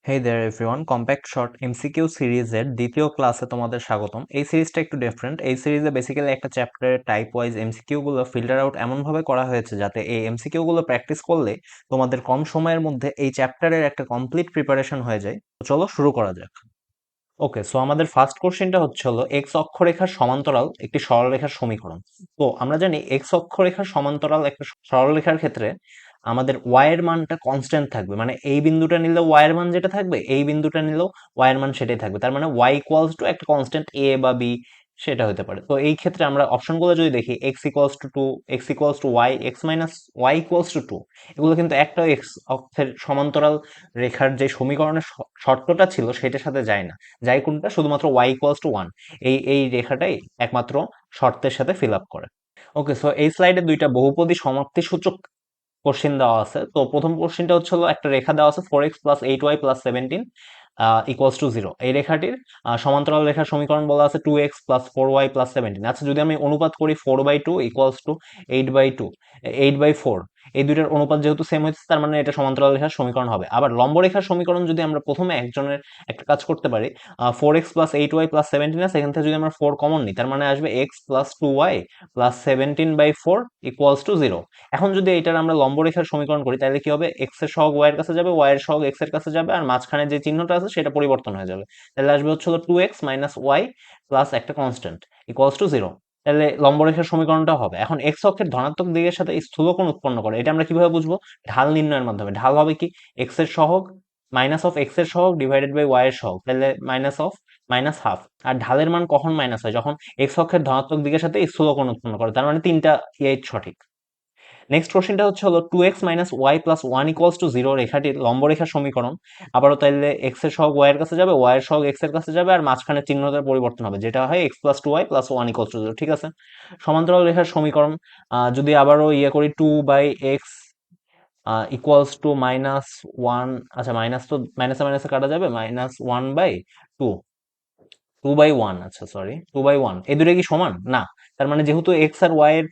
হেই দেয়ার everyone, compact short MCQ সিরিজের দ্বিতীয় ক্লাসে তোমাদের স্বাগতম। এই সিরিজটা একটু ডিফারেন্ট। এই সিরিজে বেসিক্যালি একটা চ্যাপ্টারের টাইপ ওয়াইজ এমসিকিউ গুলো ফিল্টার আউট এমনভাবে করা হয়েছে যাতে এই এমসিকিউ গুলো প্র্যাকটিস করলে তোমাদের কম সময়ের মধ্যে এই চ্যাপ্টারের একটা কমপ্লিট প্রিপারেশন হয়ে যায়। তো চলো শুরু করা যাক। ওকে, সো আমাদের ফার্স্ট কোশ্চেনটা হচ্ছে হলো এক্স অক্ষরেখার সমান্তরাল একটি সরলরেখার সমীকরণ। তো আমরা জানি এক্স অক্ষরেখার সমান্তরাল একটা সরলরেখার ক্ষেত্রে আমাদের ওয়াই এর মানটা কনস্ট্যান্ট থাকবে, মানে এই বিন্দুটা নিলেও ওয়াই এর মান যেটা থাকবে, এই বিন্দুটা নিলেও ওয়াই এর মান সেটাই থাকবে। তার মানে ওয়াই ইকুয়ালস টু একটা কনস্ট্যান্ট এ বা বি, সেটা হতে পারে। তো এই ক্ষেত্রে আমরা অপশনগুলো যদি দেখি, x equals to two, x equals to y, x minus y equals to two, এগুলো কিন্তু একটা এক্স অক্ষের সমান্তরাল রেখার যে সমীকরণের শর্তটা ছিল সেটার সাথে যায় না। যাই কোনটা, শুধুমাত্র ওয়াই ইকুয়ালস টু ওয়ান, এই রেখাটাই একমাত্র শর্তের সাথে ফিল আপ করে। ওকে, সো এই স্লাইডে দুইটা বহুপদী সমাপ্তি সূচক কোশ্চেন দেওয়া আছে। তো প্রথম কোশ্চেনটা হচ্ছে হলো একটা রেখা দেওয়া আছে 4x plus 8y plus 17 equals to 0। এই রেখাটির সমান্তরাল রেখার সমীকরণ বলা আছে 2x প্লাস 4y প্লাস 17। আচ্ছা, যদি আমি অনুপাত করি 4/2 ইকুয়ালস টু 8/2, 8/4, এই দুইটার অনুপাত যেহেতু সেম হচ্ছে, তার মানে এটা সমান্তরাল রেখার সমীকরণ হবে। আবার লম্ব রেখার সমীকরণ যদি আমরা প্রথমে একজনের একটা কাজ করতে পারি, 4x প্লাস 8y প্লাস 17 আছে, এখান থেকে যদি আমরা 4 কমন নিই, তার মানে আসবে x plus 2y plus 17/4 equals to 0। এখন যদি এটার আমরা লম্ব রেখার সমীকরণ করি, তাহলে কি হবে, এক্স এর সহগ ওয়াই এর কাছে যাবে, ওয়াই এর সহগ এক্স এর কাছে যাবে, আর মাঝখানে যে চিহ্নটা আছে সেটা পরিবর্তন হয়ে যাবে। তাহলে আসবে হচ্ছে 2x মাইনাস ওয়াই প্লাস একটা কনস্ট্যান্ট ইকুয়ালস টু 0। তাহলে লম্ব রেখার সমীকরণটা হবে। এখন এক্স অক্ষের ধনাত্মক দিকের সাথে স্থূলকোণ উৎপন্ন করে, এটা আমরা কিভাবে বুঝবো? ঢাল নির্ণয়ের মাধ্যমে। ঢাল হবে কি, এক্স এর সহগ মাইনাস অফ এক্স এর সহগ ডিভাইডেড বাই ওয়াই এর সহগ, তাহলে মাইনাস অফ মাইনাস হাফ। আর ঢালের মান কখন মাইনাস হয়? যখন এক্স অক্ষের ধনাত্মক দিকের সাথে স্থূলকোণ উৎপন্ন করে। তার মানে তিনটা এইট সঠিক। নেক্সট কোশ্চেনটা হচ্ছে হলো 2x minus y plus one equals to 0 রেখাটির লম্ব রেখার সমীকরণ। আবারও তাইলে এক্স এর সহগ ওয়াই এর কাছে যাবে, ওয়াই এর সহগ এক্স এর কাছে যাবে, আর মাঝখানে চিহ্নটার পরিবর্তন হবে, যেটা হয় x plus two y plus one equals to 0। ঠিক আছে, সমান্তরাল রেখার সমীকরণ যদি আবারও করি 2/x equals to minus one. আচ্ছা, মাইনাস তো মাইনাসে মাইনাসে কাটা যাবে, -1/2, 2/1, আচ্ছা সরি 2/1, এই দুটো কি সমান না? তার মানে যেহেতু এক্স আর ওয়াই এর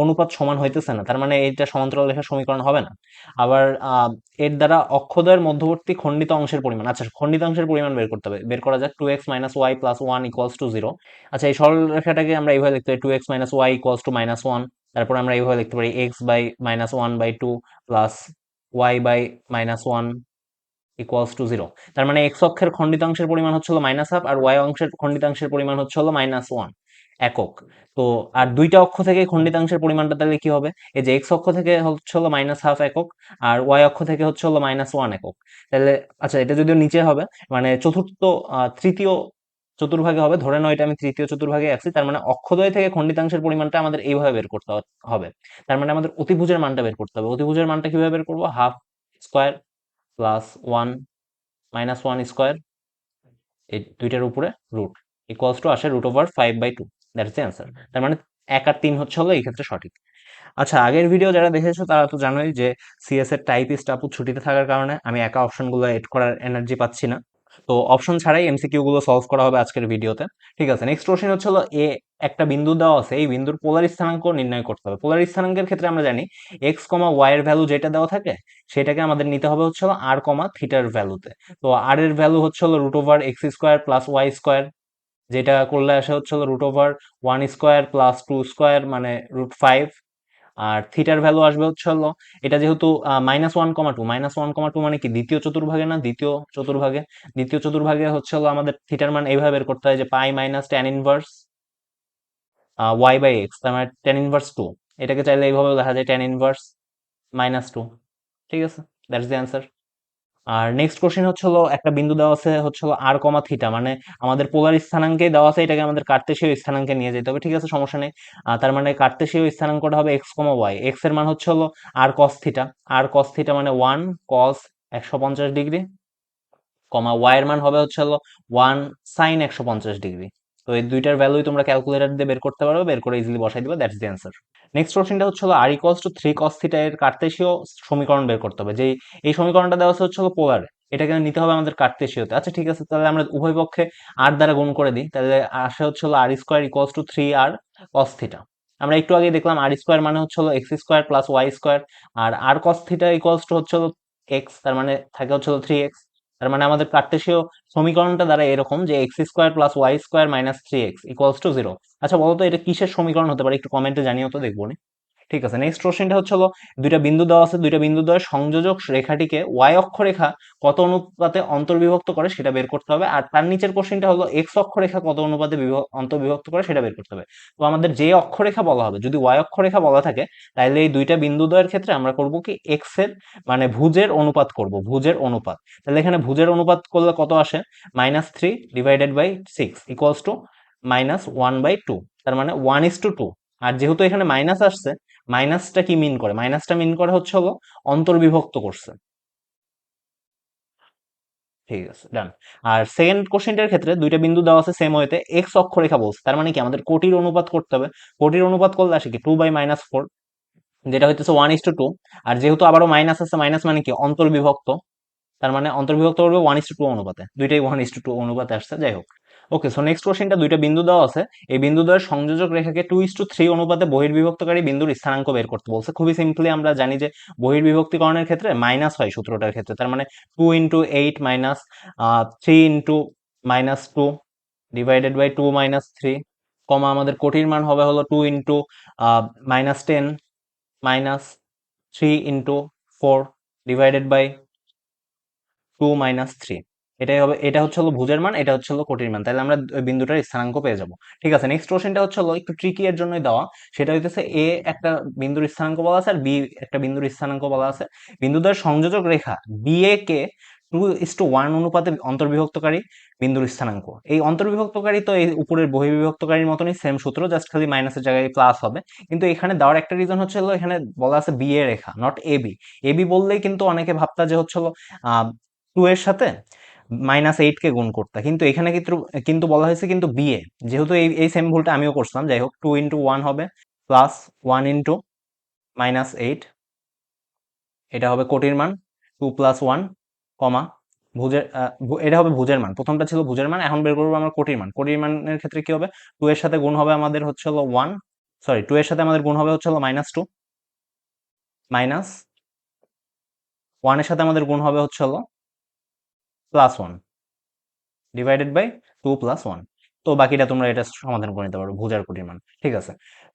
অনুপাত সমান হইতেছে না, তার মানে এটা সমান্তরাল রেখার সমীকরণ হবে না। আবার এর দ্বারা অক্ষদ্বয়ের মধ্যবর্তী খণ্ডিত অংশের পরিমাণ, আচ্ছা খণ্ডিত অংশের পরিমাণ বের করতে হবে। বের করা যাক 2x minus y plus one equals to 0। আচ্ছা, এই সরল রেখাটাকে আমরা এইভাবে লিখতে পারি 2x minus y equals to -1। তারপর আমরা এইভাবে লিখতে পারি x by -1/2 plus y by -1 equals to 0। তার মানে এক্স অক্ষের খণ্ডিতাংশের পরিমাণ হচ্ছে হলো -1/2, আর ওয়াই অংশের খণ্ডিতাংশের পরিমাণ হচ্ছে হলো -1 একক। তো আর দুইটা অক্ষ থেকে খণ্ডিতাংশের পরিমাণটা তাহলে কি হবে? এই যে এক্স অক্ষ থেকে হচ্ছে হলো -1/2 একক, আর ওয়াই অক্ষ থেকে হচ্ছে হলো -1 একক। তাহলে আচ্ছা, এটা যদিও নিচে হবে, মানে চতুর্থ তৃতীয় চতুর্ভাগে হবে, ধরে নাও এটা আমি তৃতীয় চতুর্ভাগে আছি, তার মানে অক্ষদ্বয় থেকে খণ্ডিতাংশের পরিমাণটা আমাদের এইভাবে বের করতে হবে। তার মানে আমাদের অতিভুজের মানটা বের করতে হবে। অতিভুজের মানটা কিভাবে বের করবো? Half square plus one minus one square, এই দুইটার উপরে রুট, ইকুয়ালস টু আসে √5/2। That's the answer. তার মানে 1 আর 3 হচ্ছে হলো এই ক্ষেত্রে সঠিক। আচ্ছা, আগের ভিডিও যারা দেখেছো তারা তো জানোই যে সিএস এর টাইপিস্ট আপু ছুটিতে থাকার কারণে আমি একা অপশনগুলো এড করার এনার্জি পাচ্ছি না। তো অপশন ছাড়াই এমসিকিউ গুলো সলভ করা হবে আজকের ভিডিওতে। ঠিক আছে, নেক্সট কোশ্চেন হচ্ছে হলো একটা বিন্দু দেওয়া আছে, এই বিন্দুর পোলার স্থানাঙ্ক নির্ণয় করতে হবে। পোলার স্থানাঙ্কের ক্ষেত্রে আমরা জানি এক্স কমা ওয়াই এর ভ্যালু যেটা দেওয়া থাকে সেটাকে আমাদের নিতে হবে হচ্ছে হলো আর কমা থিটার ভ্যালুতে। তো আর এর ভ্যালু হচ্ছে হলো √x² প্লাস ওয়াই স্কোয়ার, যেটা করলে আসে হচ্ছে হলো √1² প্লাস 2² মানে √5। আর থিটার ভ্যালু আসবে হচ্ছে হলো, এটা যেহেতু -1,2, -1,2 মানে কি দ্বিতীয় চতুর্ভাগে না? দ্বিতীয় চতুর্ভাগে হচ্ছে হলো আমাদের থিটার মান এইভাবে বের করতে হয় যে পাই মাইনাস ট্যান ইনভার্স y/x, তার মানে ট্যান ইনভার্স 2। এটাকে চাইলে এইভাবে দেখা যায় ট্যান ইনভার্স -2। ঠিক আছে, দ্যাটস দ্য অ্যান্সার। আর নেক্সট কোশ্চেন হচ্ছে হলো একটা বিন্দু দেওয়া আছে হচ্ছে হলো আর কমা থিটা, মানে আমাদের পোলার স্থানাঙ্কে দেওয়া আছে, এটাকে আমাদের কার্তেশীয় স্থানাঙ্কে নিয়ে যেতে হবে। ঠিক আছে, সমস্যা নেই। তার মানে কার্তেশীয় স্থানাঙ্কটা হবে এক্স কমা ওয়াই। এক্স এর মান হচ্ছে হলো আর কস থিটা, আর কস থিটা মানে 1 কস 150 ডিগ্রি, কমা ওয়াই এর মান হবে হচ্ছে হলো 1 সাইন 150 ডিগ্রি। তো এই দুইটার ভ্যালুই তোমরা ক্যালকুলেটর দিয়ে বের করতে পারো, বের করে ইজিলি বসাই দিবা, দ্যাটস দি অ্যান্সার। নেক্সট কোশ্চেনটা হচ্ছে হলো আর ইকুয়ালস টু 3 কস থিটা এর কার্তেশীয় সমীকরণ বের করতে হবে। যেই এই সমীকরণটা দেওয়া আছে হচ্ছে হলো পোলারে, এটাকে নিতে হবে আমাদের কার্তেশীয়তে। আচ্ছা ঠিক আছে, তাহলে আমরা উভয় পক্ষে আর দ্বারা গুণ করে দিই, তাহলে আসে হচ্ছে হলো r² equals to 3r cos theta. আমরা একটু আগে দেখলাম r² মানে হচ্ছে হলো x² প্লাস y স্কোয়ার, আর r cos theta equals to হচ্ছে হলো x, তার মানে থাকে হচ্ছে হলো 3x। তার মানে আমাদের কার্টেসীয় সমীকরণটা দ্বারা এরকম যে x square plus y square minus three x equals to zero. আচ্ছা বলো তো এটা কিসের সমীকরণ হতে পারে, একটু কমেন্টে জানিও তো, দেখবো নি। ঠিক আছে, নেক্সট কোশ্চেনটা হচ্ছে হলো দুইটা বিন্দু দেওয়া আছে, দুইটা বিন্দু দেওয়ার সংযোজক রেখাটিকে ওয়াই অক্ষরেখা কত অনুপাতে অন্তর্বিভক্ত করে সেটা বের করতে হবে। আর তার নিচের কোশ্চেনটা হলো এক্স অক্ষরেখা কত অনুপাতে অন্তর্বিভক্ত করে সেটা বের করতে হবে। তো আমাদের যে অক্ষরেখা বলা হবে, যদি ওয়াই অক্ষরেখা বলা থাকে, তাহলে এই দুইটা বিন্দু দ্বয়ের ক্ষেত্রে আমরা করব কি এক্স এর মানে ভুজের অনুপাত করব, ভুজের অনুপাত। তাহলে এখানে ভুজের অনুপাত করলে কত আসে, -3/6 ইকুয়ালস টু -1/2। তার মানে 1:2। আর যেহেতু এখানে মাইনাস আসছে, মাইনাসটা কি মিন করে, মাইনাসটা মিন করে হচ্ছে হলো অন্তর্বিভক্ত করছে। ঠিক আছে, ডান। আর সেকেন্ড কোশ্চেনটার ক্ষেত্রে দুইটা বিন্দু দেওয়া আছে সেম ওয়েতে, এক্স অক্ষরেখা বলছে, তার মানে কি আমাদের কোটির অনুপাত করতে হবে। কোটির অনুপাত করলে আসে কি 2/-4, যেটা হইতেছে 1:2। আর যেহেতু আবারও মাইনাস আছে, মাইনাস মানে কি অন্তর্বিভক্ত, তার মানে অন্তর্বিভক্ত করবে 1:2 অনুপাতে, দুইটাই 1:2 অনুপাতে আসছে, যাই হোক। ওকে, সো নেক্সট কোশ্চেনটা দুইটা বিন্দু দেওয়া আছে, এই বিন্দু দ্বয়ের সংযোজক রেখাকে 2:3 অনুপাতে বহির্বিভক্তকারী বিন্দুর স্থানাঙ্ক বের করতে বলছে। খুবই সিম্পলি আমরা জানি যে বহির্বিভক্তিকরণের ক্ষেত্রে মাইনাস হয় সূত্রটার ক্ষেত্রে, তার মানে 2 × 8 মাইনাস 3 × -2 ডিভাইডেড বাই 2 - 3, কমা আমাদের কোটির মান হবে হলো 2 × -10 -3 × 4 ডিভাইডেড বাই 2 - 3। এটাই হবে, এটা হচ্ছে হলো ভুজের মান, এটা হচ্ছে হলো কোটির মান, তাহলে আমরা ওই বিন্দুটার স্থানাঙ্ক পেয়ে যাব। ঠিক আছে, নেক্সট কোশ্চেনটা হচ্ছে হলো একটু ট্রিকি এর জন্যই দেওয়া, সেটা হইতেছে এ একটা বিন্দুর স্থানাঙ্ক বলা আছে আর বি একটা বিন্দুর স্থানাঙ্ক বলা আছে। বিন্দুদ্বয়ের সংযোজক রেখা বি এ কে 2:1 অনুপাতে অন্তর্বিভক্তকারী বিন্দুর স্থানাঙ্ক। এই অন্তর্বিভক্তকারী তো এই উপরের বহির্বিভক্তকারীর মতনই সেম সূত্র, জাস্ট খালি মাইনাসের জায়গায় প্লাস হবে। কিন্তু এখানে দেওয়ার একটা রিজন হচ্ছে হলো এখানে বলা আছে বি এ রেখা, not A B. A B বললেই কিন্তু অনেকে ভাবতা যে হচ্ছে হলো 2 এর সাথে -8 কে গুণ করতে, কিন্তু এখানে কিন্তু কিন্তু বলা হয়েছে কিন্তু বিএ, যেহেতু এই এই সেম ভুলটা আমিও করছিলাম। যাই হোক, 2 × 1 হবে +1 × -8, এটা হবে কোটির মান 2 + 1, কমা ভুজের এটা হবে ভুজের মান, প্রথমটা ছিল ভুজের মান, এখন বের করবো আমরা কোটির মান। কোটির মানের ক্ষেত্রে কি হবে, 2 এর সাথে গুণ হবে আমাদের হচ্ছে হলো 1, সরি 2 এর সাথে আমাদের গুণ হবে হচ্ছে হলো -2, মাইনাস 1 এর সাথে আমাদের গুণ হবে হচ্ছে হলো +1 ডিভাইডেড বাই 2 + 1। তো বাকিটা তোমরা এটা সমাধান করে নিতে পারো, ভুজার কোটির মান। ঠিক আছে,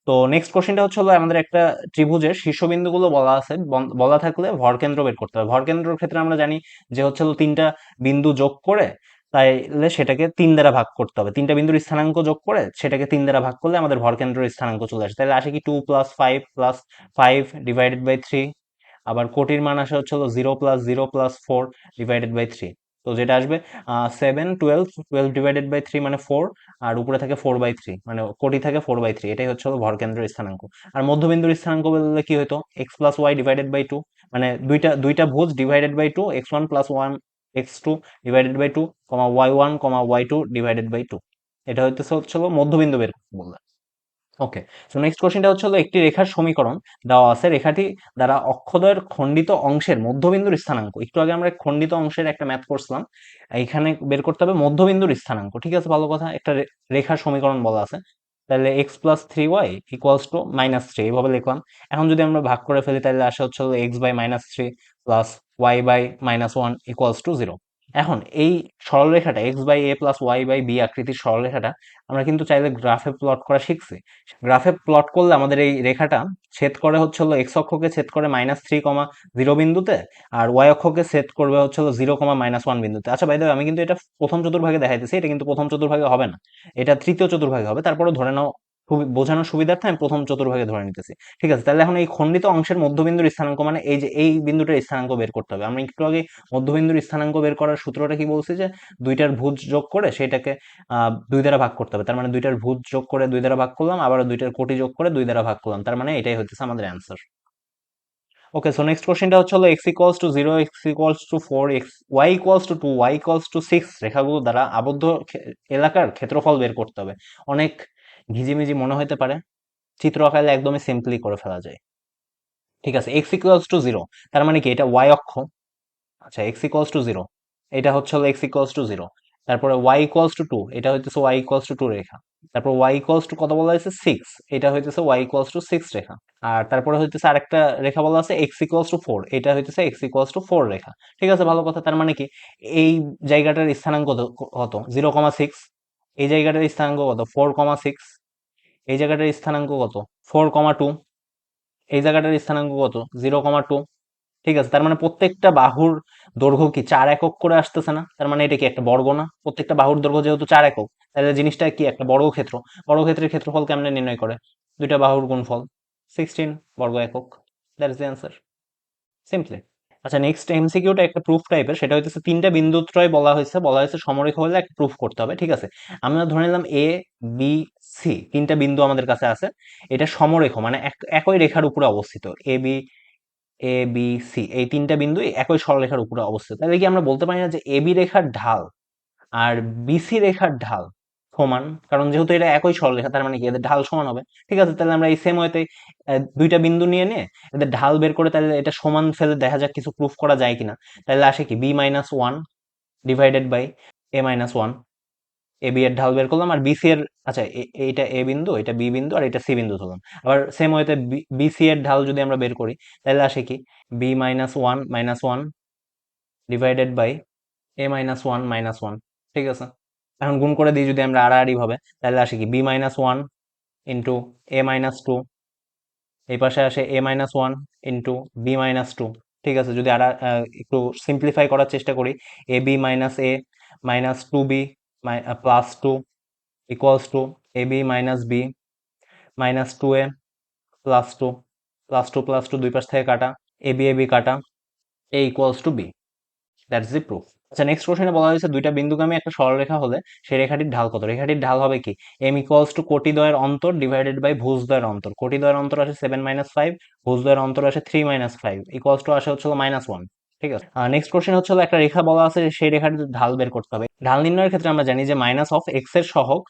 তো নেক্সট কোশ্চেনটা হচ্ছে হলো আমাদের একটা ত্রিভুজের শীর্ষবিন্দুগুলো বলা আছে, বলা থাকলে ভরকেন্দ্র বের করতে হবে। ভরকেন্দ্রের ক্ষেত্রে আমরা জানি যে হচ্ছে হলো তিনটা বিন্দু যোগ করে, তাইলে সেটাকে 3 দ্বারা ভাগ করতে হবে, তিনটা বিন্দুর স্থানাঙ্ক যোগ করে সেটাকে 3 দ্বারা ভাগ করলে আমাদের ভরকেন্দ্রের স্থানাঙ্ক চলে আসে। তাহলে আসে কি 2 + 5 + 5 ডিভাইডেড বাই 3। আবার কোটির মান আসে হচ্ছে হলো 0 + 0 + 4 ডিভাইডেড বাই 3। তো যেটা আসবে 7, 12 ডিভাইডেড বাই 3 মানে 4, আর উপরে থাকে 4/3, মানে কোটি থাকে 4/3। এটাই হচ্ছে হলো ভরকেন্দ্রের স্থানাঙ্ক। আর মধ্যবিন্দুর স্থানাঙ্ক বললে কি হতো, x + y ডিভাইডেড বাই 2, মানে দুইটা দুইটা ভুজ divided by 2, x1 + 1 x2 divided by 2, y1, y2 divided by 2। এটা হচ্ছে হলো মধ্যবিন্দু বের করতে বললে। ওকে, সো নেক্সট কোশ্চেনটা হচ্ছে হলো একটি রেখার সমীকরণ দেওয়া আছে, রেখাটি দ্বারা অক্ষদ্বয়ের খণ্ডিত অংশের মধ্যবিন্দুর স্থানাঙ্ক। একটু আগে আমরা খণ্ডিত অংশের একটা ম্যাথ করছিলাম, এইখানে বের করতে হবে মধ্যবিন্দুর স্থানাঙ্ক। ঠিক আছে, ভালো কথা, একটা রেখার সমীকরণ বলা আছে, তাহলে x + 3y = -3 এইভাবে লিখলাম। এখন যদি আমরা ভাগ করে ফেলি তাহলে আসে হচ্ছে হলো x/-3 প্লাস y/-1 = 0। এখন এই সরলরেখাটা x/a+y/b আকৃতির সরলরেখাটা আমরা কিন্তু চাইলে গ্রাফে প্লট করা শিখছি। গ্রাফে প্লট করলে আমাদের এই রেখাটা ছেদ করে হচ্ছে হলো এক্স অক্ষকে ছেদ করে -3, 0 বিন্দুতে, আর ওয়াই অক্ষকে ছেদ করবে হচ্ছে হলো 0, -1 বিন্দুতে। আচ্ছা ভাই, আমি কিন্তু এটা প্রথম চতুর্ভাগে দেখাইতেছি, এটা কিন্তু প্রথম চতুর্ভাগে হবে না, এটা তৃতীয় চতুর্ভাগে হবে। তারপরে ধরে নাও, খুবই বোঝানোর সুবিধার্থে আমি প্রথম চতুর্ভাগে ধরে নিতেছি। ঠিক আছে, তাহলে এখন এই খণ্ডিত অংশের মধ্যবিন্দুর স্থানাঙ্ক মানে এই যে এই বিন্দুটার স্থানাঙ্ক বের করতে হবে। আমরা একটু আগে মধ্যবিন্দুর স্থানাঙ্ক বের করার সূত্রটা কি বলছি, যে দুইটার ভুজ যোগ করে সেটাকে 2 দ্বারা ভাগ করতে হবে। তার মানে দুইটার ভুজ যোগ করে 2 দ্বারা ভাগ করলাম, আবার দুইটার কোটি যোগ করে 2 দ্বারা ভাগ করলাম, তার মানে এটাই হচ্ছে আমাদের অ্যান্সার। ওকে, সো নেক্সট কোশ্চেনটা হচ্ছে হলো x = 0, x = 4, y = 2, y = 6 রেখাগুলো দ্বারা আবদ্ধ এলাকার ক্ষেত্রফল বের করতে হবে। অনেক ঘিজিমিজি মনে হতে পারে, চিত্র আকারে একদমই সিম্পলি করে ফেলা যায়। ঠিক আছে, x = 0, তার মানে কি এটা y অক্ষ। আচ্ছা, x = 0, এটা হচ্ছে হলো x = 0। তারপরে y ইকুয়ালস টু 2, এটা হইতেছে y ইকুয়ালস টু 2 রেখা। তারপর y ইকুয়ালস টু কত বলা হয়েছে 6, এটা হইতেছে y ইকুয়ালস টু 6 রেখা। আর তারপরে হইতেছে আরেকটা রেখা বলা আছে x ইকুয়ালস টু 4, এটা হইতেছে x ইকুয়ালস টু 4 রেখা। ঠিক আছে, ভালো কথা। তার মানে কি এই জায়গাটার স্থানাঙ্ক কত 0,6, এই জায়গাটার স্থানাঙ্ক কত 4,6, এই জায়গাটার স্থানাঙ্ক কত 4,2, এই জায়গাটার স্থানাঙ্ক কত 0,2। ঠিক আছে, তার মানে প্রত্যেকটা বাহুর দৈর্ঘ্য কি 4 একক করে আসতেছে না? তার মানে এটা কি একটা বর্গ না? প্রত্যেকটা বাহুর দৈর্ঘ্য যেহেতু 4 একক, তাহলে জিনিসটা কি একটা বর্গক্ষেত্র। বর্গক্ষেত্রের ক্ষেত্রফল কেমনে নির্ণয় করে? দুইটা বাহুর গুণফল, 16 বর্গ একক। That is the answer, simply. আচ্ছা, নেক্সট এমসিকিউটা একটা প্রুফ টাইপের, সেটা হচ্ছে তিনটা বিন্দুত্রয় বলা হয়েছে সমরেখা হলে একটা প্রুফ করতে হবে। ঠিক আছে, আমরা ধরে নিলাম এ বি সি তিনটা বিন্দু আমাদের কাছে আছে, এটা সমরেখ মানে একই রেখার উপরে অবস্থিত। এ বি সি এই তিনটা বিন্দু একই সরলরেখার উপরে অবস্থিত। তাহলে কি আমরা বলতে পারি না যে এবি রেখার ঢাল আর বিসি রেখার ঢাল সমান? কারণ যেহেতু এটা একই সরলরেখা, তার মানে কি এদের ঢাল সমান হবে। ঠিক আছে, তাহলে আমরা এই সেম ওয়েতে দুইটা বিন্দু নিয়ে এদের ঢাল বের করে তাহলে এটা সমান ফেলে দেখা যাক কিছু প্রুফ করা যায় কিনা। তাহলে আসে কি b-1 divided by a-1। A B এর ঢাল বের করলাম, আর বিসি এর, আচ্ছা এইটা এ বিন্দু, এটা বি বিন্দু, আর এটা সি বিন্দু ধরলাম। আবার সেম ওয়েতে বিসি এর ঢাল যদি আমরা বের করি, তাহলে আসে কি b-1 ডিভাইডেড বাই a-1 ঠিক আছে, এখন গুণ করে দিই যদি আমরা আড়াআড়ি ভাবে, তাহলে আসে কি b-1 ইন্টু a-2, এই পাশে আসে a-1 ইন্টু b-2। ঠিক আছে, যদি একটু সিম্পলিফাই করার চেষ্টা করি, ab minus a minus 2b plus 2 equals to ab minus b minus 2a plus 2 plus 2 plus 2 দুই পাশ থেকে কাটা, ab কাটা, a equals to b। That's the proof. আচ্ছা, নেক্সট কোশ্চেনে বলা হয়েছে দুইটা বিন্দুগামী একটা সরলরেখা হলে সেই রেখাটির ঢাল কত? রেখাটির ঢাল হবে কি m ইকুয়ালস টু কোটিদ্বয়ের অন্তর ডিভাইডেড বাই ভুজদ্বয়ের অন্তর। কোটিদ্বয়ের অন্তর আসে 7-5, ভুজদ্বয়ের অন্তর আসে 3-5, ইকুয়ালস টু আসে হচ্ছে -1। ঠিক আছে, নেক্সট কোশ্চেন হচ্ছে একটা রেখা বলা আছে, সেই রেখাটির ঢাল বের করতে হবে। ঢাল নির্ণয়ের ক্ষেত্রে আমরা জানি যে মাইনাস অফ এক্স এর সহগ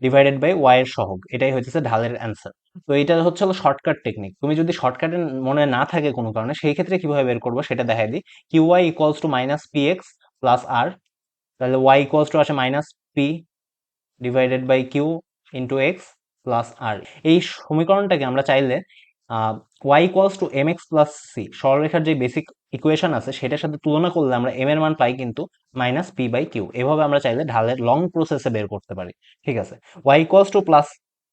ডিভাইডেড বাই ওয়াই এর সহগ, এটাই হচ্ছে ঢালের অ্যান্সার। তো এটা হচ্ছে শর্টকাট টেকনিক। তুমি যদি শর্টকাটে মনে না থাকে কোনো কারণে, সেই ক্ষেত্রে কিভাবে বের করবো সেটা দেখাই দিই। Q y equals to minus p x plus r, তাহলে ওয়াই ইকুয়ালস টু আসে minus p divided by q into x plus r. এই সমীকরণটাকে আমরা চাইলে y equals to m x plus c সরলরেখার যে বেসিক ইকুয়েশন আছে সেটার সাথে তুলনা করলে আমরা এম এর মান পাই কিন্তু মাইনাস পি বাই কিউ। এভাবে আমরা চাইলে ঢালের লং প্রসেসে বের করতে পারি। ঠিক আছে, y equals to plus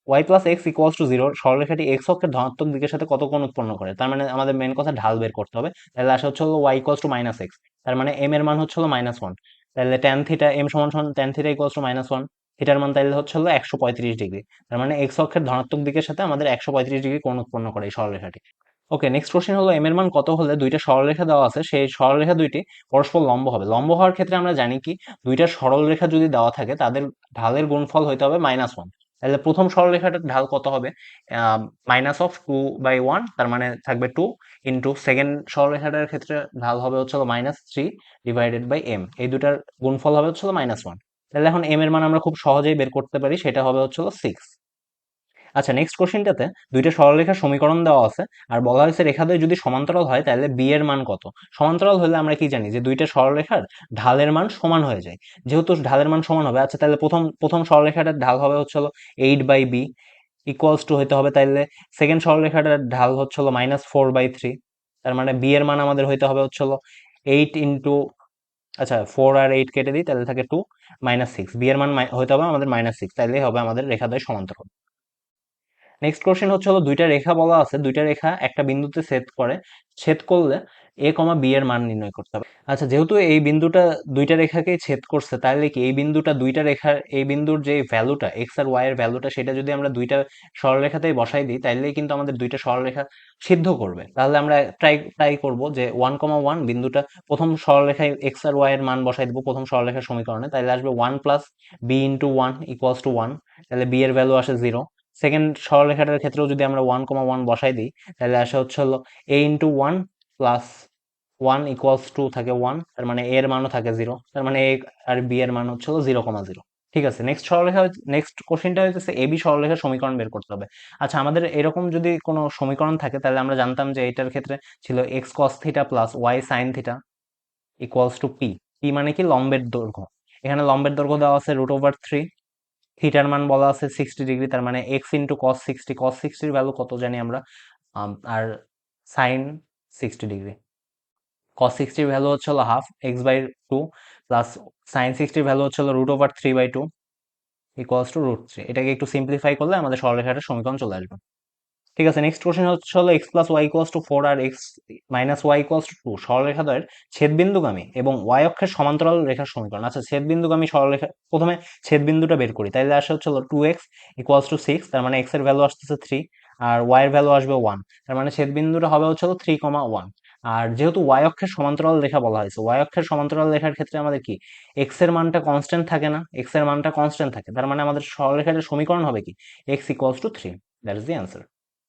y plus x equals to zero সরলরেখাটি এক্স অক্ষের ধনাত্মক দিকের সাথে কত কোণ উৎপন্ন করে? তার মানে আমাদের মেন কথা ঢাল বের করতে হবে। তাহলে আসা হচ্ছে y equals to minus x, তার মানে এম এর মান হচ্ছে -1। তাহলে ট্যান থিটা এম সমান সমান ট্যান থিটা ইকুয়ালস টু -1, থিটার মান তাহলে হচ্ছে 135 ডিগ্রি। তার মানে এক্স অক্ষের ধনাত্মক দিকের সাথে আমাদের 135 ডিগ্রি কোণ উৎপন্ন করে এই সরলরেখাটি। ওকে, নেক্সট কোশ্চেন হলো এম এর মান কত হলে দুইটা সরলরেখা দেওয়া আছে সেই সরলরেখা দুইটি পরস্পর লম্ব হবে? লম্ব হওয়ার ক্ষেত্রে আমরা জানি কি দুইটা সরলরেখা যদি দেওয়া থাকে তাদের ঢালের গুণফল হইতে হবে -1। তাহলে প্রথম সরলরেখাটার ঢাল কত হবে? -2/1, তার মানে থাকবে 2 ইন্টু সেকেন্ড সরলরেখাটার ক্ষেত্রে ঢাল হবে হচ্ছে -3 ডিভাইডেড বাই এম, এই দুটার গুণফল হবে হচ্ছে -1। তাহলে এখন এম এর মান আমরা খুব সহজেই বের করতে পারি, সেটা হবে হচ্ছে 6। আচ্ছা, নেক্সট কোশ্চেনটাতে দুইটা সরলরেখার সমীকরণ দেওয়া আছে আর বলা হয়েছে রেখাদ্বয় যদি সমান্তরাল হয় তাহলে বি এর মান কত? সমান্তরাল হলে আমরা কি জানি যে দুইটা সরলরেখার ঢালের মান সমান হয়ে যায়। যেহেতু ঢালের মান সমান হবে, আচ্ছা তাহলে প্রথম প্রথম সরলরেখাটার ঢাল হবে হচ্ছে 8/b ইকুয়ালস টু হইতে হবে, তাইলে সেকেন্ড সরলরেখাটার ঢাল হচ্ছে -4/3। তার মানে বি এর মান আমাদের হইতে হবে হচ্ছে 8 ইন্টু, আচ্ছা 4 আর 8 কেটে দিই, তাহলে থাকে 2 -6। বি এর মান হইতে হবে আমাদের -6, তাইলেই হবে আমাদের রেখাদ্বয় সমান্তরাল। নেক্সট কোশ্চেন হচ্ছে দুইটা রেখা বলা আছে, দুইটা রেখা একটা বিন্দুতে ছেদ করলে এ কমা বি এর মান নির্ণয় করতে হবে। আচ্ছা, যেহেতু এই বিন্দুটা দুইটা রেখাকেই ছেদ করছে, তাহলে কি এই বিন্দুটা দুইটা রেখার এই বিন্দুর যে ভ্যালুটা এক্স আর ওয়াই এর ভ্যালুটা সেটা যদি আমরা দুইটা সরলরেখাতেই বসাই দিই তাহলে কিন্তু আমাদের দুইটা সরলরেখা সিদ্ধ করবে। তাহলে আমরা ট্রাই করব যে 1,1 বিন্দুটা প্রথম সরলরেখায় এক্স আর ওয়াই এর মান বসাই দিব প্রথম সরলরেখার সমীকরণে, তাহলে আসবে 1 plus b into 1 equals to 1, তাহলে বি এর ভ্যালু আসে 0। সেকেন্ড সরলরেখাটার ক্ষেত্রেও যদি আমরা 1,1 বসাই দিই তাহলে আসা হচ্ছে a into 1 plus 1 equals two থাকে 1, তার মানে a এর মানও থাকে 0, তার মানে a আর b এর মান হচ্ছে 0,0। ঠিক আছে, নেক্সট কোশ্চেনটা হচ্ছে এবি সরলরেখার সমীকরণ বের করতে হবে। আচ্ছা, আমাদের এরকম যদি কোনো সমীকরণ থাকে তাহলে আমরা জানতাম যে এটার ক্ষেত্রে ছিল x cos theta plus y sin theta equals two P. P মানে কি লম্বের দৈর্ঘ্য। এখানে লম্বের দৈর্ঘ্য দেওয়া আছে √3, থিটার মান বলা আছে 60 ডিগ্রি, তার মানে x into cos 60, cos 60 value কত জানি আমরা, আর সাইন 60 ডিগ্রি, cos 60 ভ্যালু হচ্ছে হলো half x/2 plus sign 60 value হচ্ছে হলো √3/2 ইকুয়ালস টু √3। এটাকে একটু সিম্পলিফাই করলে আমাদের সরলরেখাটার সমীকরণ চলে আসবে। ঠিক আছে, নেক্সট কোশ্চেন হচ্ছে হলো x plus y equals to 4 আর x minus y equals to 2 সরলরেখাদ্বয়ের ছেদবিন্দুগামী এবং y অক্ষের সমান্তরাল রেখার সমীকরণ। আচ্ছা, ছেদবিন্দুগামী সরলরেখা, প্রথমে ছেদবিন্দুটা বের করি, তাইলে আসে হচ্ছে হলো 2x ইকুয়ালস টু 6, তার মানে x এর ভ্যালু আসতেছে 3 আর y এর ভ্যালু আসবে 1, তার মানে ছেদবিন্দুটা হবে হচ্ছে হলো 3,1। আর যেহেতু y অক্ষের সমান্তরাল রেখা বলা হয়েছে, y অক্ষের সমান্তরাল রেখার ক্ষেত্রে আমাদের কি x এর মানটা কনস্ট্যান্ট থাকে না, x এর মানটা কনস্ট্যান্ট থাকে, তার মানে আমাদের সরলরেখাটার সমীকরণ হবে কি x equals to 3, that is the answer.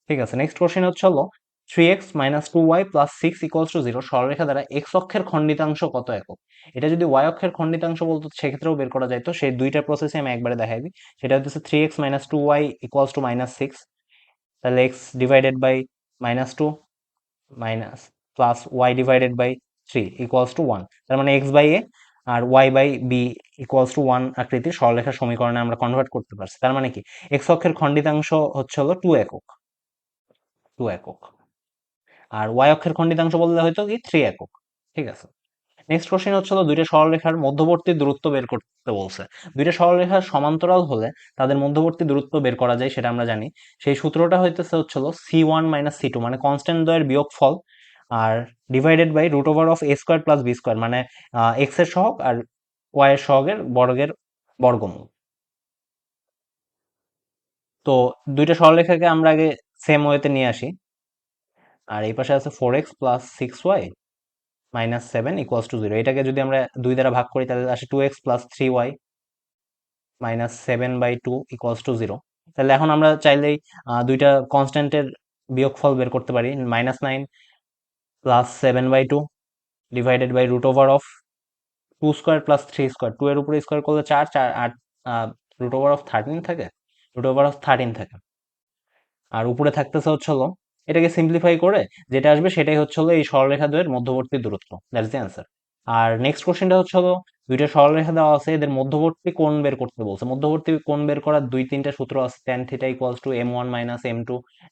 ঠিক আছে, নেক্সট কোশ্চেন হচ্ছে হলো 3x minus 2y plus 6 equals to 0 সরলরেখা দ্বারা x অক্ষের খণ্ডিতাংশ কত একক। এটা যদি y অক্ষের খণ্ডিতাংশ বলতো সেক্ষেত্রেও বের করা যাইতো, সেই দুইটা প্রসেসে আমি একবারে দেখাই দিই। সেটা হচ্ছে 3x minus 2y equals to minus 6, তাহলে x divided by minus 2 minus plus y divided by 3 equals to 1, তার মানে x বাই a আর y by b equals to 1 আকৃতির সরলরেখার সমীকরণে আমরা কনভার্ট করতে পারছি। তার মানে কি x অক্ষের খণ্ডিতাংশ হচ্ছে হলো 2 একক, 2 একক, আর y অক্ষের খণ্ডিতাংশ বললে হয়তো কি 3 একক। ঠিক আছে, নেক্সট কোশ্চেন হচ্ছে হলো দুইটা সরলরেখার মধ্যবর্তী দূরত্ব বের করতে বলছে। দুইটা সরলরেখার সমান্তরাল হলে তাদের মধ্যবর্তী দূরত্ব বের করা যায়, সেটা আমরা জানি। সেই সূত্রটা হইতেছে হচ্ছে হলো c1 মাইনাস c2, মানে কনস্ট্যান্ট দ্বয়ের বিয়োগফল, আর divided by √a² plus b² মানে x এর সহগ আর y এর সহগের বর্গের বর্গমূল। তো দুইটা সরলরেখাকে আমরা আগে সেম ওয়েতে নিয়ে আসি, আর এই পাশে আছে 4x plus 6y minus 7 equals to 0। এটাকে যদি আমরা 2 দ্বারা ভাগ করি তাহলে আসে 2x plus 3y minus 7/2 equals to 0। তাহলে এখন আমরা চাইলেই দুইটা কনস্ট্যান্টের বিয়োগফল বের করতে পারি, -9 প্লাস 7/2 ডিভাইডেড বাই √2² প্লাস 3², 2 এর উপরে স্কোয়ার করলে 4, 4 8 √13 থাকে, √13 থাকে, আর উপরে থাকতেছে হচ্ছে হলো, এটাকে সিম্পলিফাই করে যেটা আসবে সেটাই হচ্ছে হলো এই সরলরেখা দ্বয়ের মধ্যবর্তী দূরত্ব, দ্যাটস দি অ্যান্সার। আর নেক্সট কোশ্চেনটা হচ্ছে হলো দুইটা সরলরেখা দেওয়া আছে, এদের মধ্যবর্তী কোণ বের করতে বলছে। মধ্যবর্তী কোণ বের করার 2-3টা সূত্র আছে, tan theta equals to m1 minus m2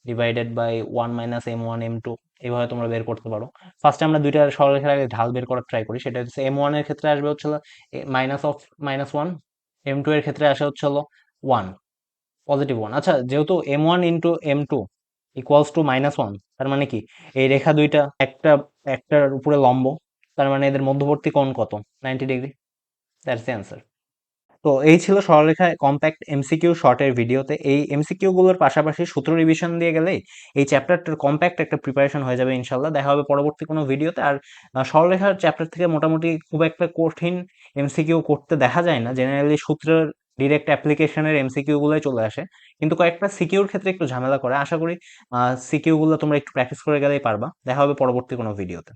divided by 1 minus m1 m2, এইভাবে তোমরা বের করতে পারো। ফার্স্টে আমরা দুইটা সরলরেখার আগে ঢাল বের করার ট্রাই করি, সেটা হচ্ছে m1 এর ক্ষেত্রে আসবে হচ্ছে হলো -1, m2 এর ক্ষেত্রে আসে হচ্ছে হলো 1, পজিটিভ 1। আচ্ছা, যেহেতু m1 into m2 equals to -1, তার মানে কি এই রেখা দুইটা একটা একটার উপরে লম্ব, তার মানে এদের মধ্যবর্তী কোণ কত, 90 ডিগ্রি, দ্যাটস দ্য অ্যান্সার। তো এই ছিল সরলরেখায় কম্প্যাক্ট এমসিকিউ শর্টের ভিডিওতে। এই এমসিকিউ গুলোর পাশাপাশি সূত্র রিভিশন দিয়ে গেলেই এই চ্যাপ্টারটার কম্প্যাক্ট একটা প্রিপারেশন হয়ে যাবে ইনশাল্লাহ। দেখা হবে পরবর্তী কোনো ভিডিওতে। আর সরলরেখার চ্যাপ্টার থেকে মোটামুটি খুব একটা কঠিন এমসিকিউ করতে দেখা যায় না, জেনারেলি সূত্রের ডিরেক্ট অ্যাপ্লিকেশনের এমসিকিউ গুলোই চলে আসে, কিন্তু কয়েকটা সিকিউর ক্ষেত্রে একটু ঝামেলা করে। আশা করি সিকিউ গুলো তোমরা একটু প্র্যাকটিস করে গেলেই পারবা। দেখা হবে পরবর্তী কোনো ভিডিওতে।